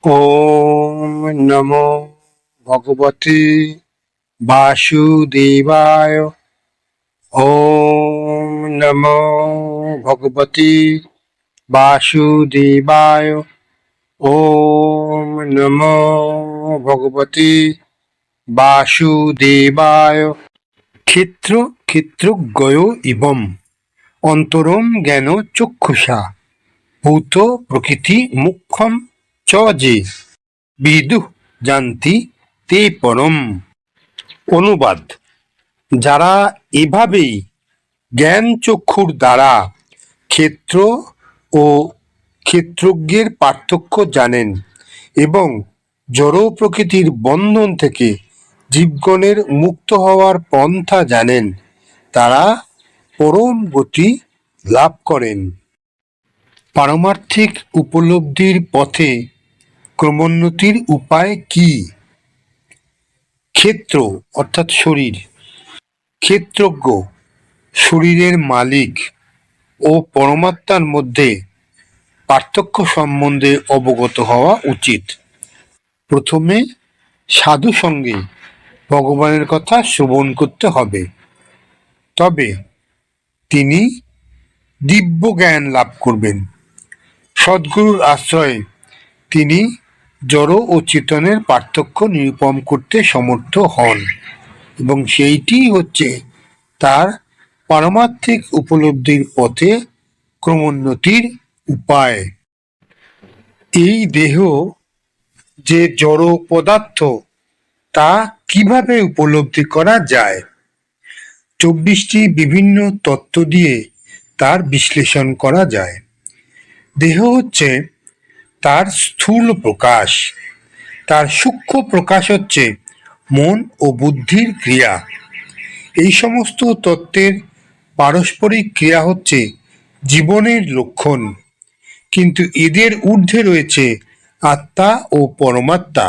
ওম নমো ভগবতে বাসুদেবায়। ওম নমো ভগবতে বাসুদেবায়। ওম নমো ভগবতে বাসুদেবায়। ক্ষেত্র ক্ষেত্রজ্ঞয় ইবম অন্তরম জ্ঞান চক্ষুষা ভূত প্রকৃতি মুখ্যম চ যে বিদুঃ জানতি তে পরম। অনুবাদ: যারা এভাবেই জ্ঞান চক্ষুর দ্বারা ক্ষেত্র ও ক্ষেত্রজ্ঞের পার্থক্য জানেন এবং জড় প্রকৃতির বন্ধন থেকে জীবগণের মুক্ত হওয়ার পন্থা জানেন, তারা পরম গতি লাভ করেন। পারমার্থিক উপলব্ধির পথে ক্রমোন্নতির উপায় কি? ক্ষেত্র অর্থাৎ শরীর, ক্ষেত্রজ্ঞ শরীরের মালিক ও পরমাত্মার মধ্যে পার্থক্য সম্বন্ধে অবগত হওয়া উচিত। প্রথমে সাধু সঙ্গে ভগবানের কথা শ্রবণ করতে হবে, তবে তিনি দিব্য জ্ঞান লাভ করবেন। সদ্গুরুর আশ্রয়ে তিনি জড় ও চেতনের পার্থক্য নিরূপণ করতে সমর্থ হন এবং সেইটি হচ্ছে তার পারমার্থিক উপলব্ধির পথে ক্রমোন্নতির উপায়। এই দেহ যে জড় পদার্থ, তা কিভাবে উপলব্ধি করা যায়? 24টি বিভিন্ন তত্ত্ব দিয়ে তার বিশ্লেষণ করা যায়। দেহ হচ্ছে তার স্থূল প্রকাশ, তার সূক্ষ্ম প্রকাশ হচ্ছে মন ও বুদ্ধির ক্রিয়া। এই সমস্ত তত্ত্বের পারস্পরিক ক্রিয়া হচ্ছে জীবনের লক্ষণ, কিন্তু এদের ঊর্ধ্বে রয়েছে আত্মা ও পরমাত্মা।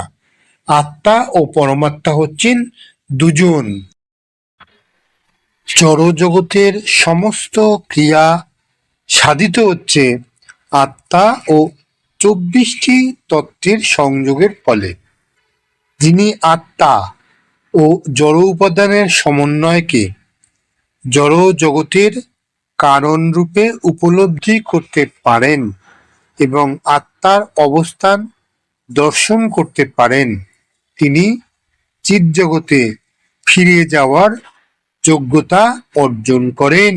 আত্মা ও পরমাত্মা হচ্ছেন দুজন। জড়জগতের সমস্ত ক্রিয়া সাধিত হচ্ছে আত্মা ও 24টি তত্ত্বের সংযোগের ফলে। যিনি আত্মা ও জড় উপাদানের সমন্বয়কে জড় জগতের কারণরূপে উপলব্ধি করতে পারেন এবং আত্মার অবস্থান দর্শন করতে পারেন, তিনি চিৎজগতে ফিরে যাওয়ার যোগ্যতা অর্জন করেন।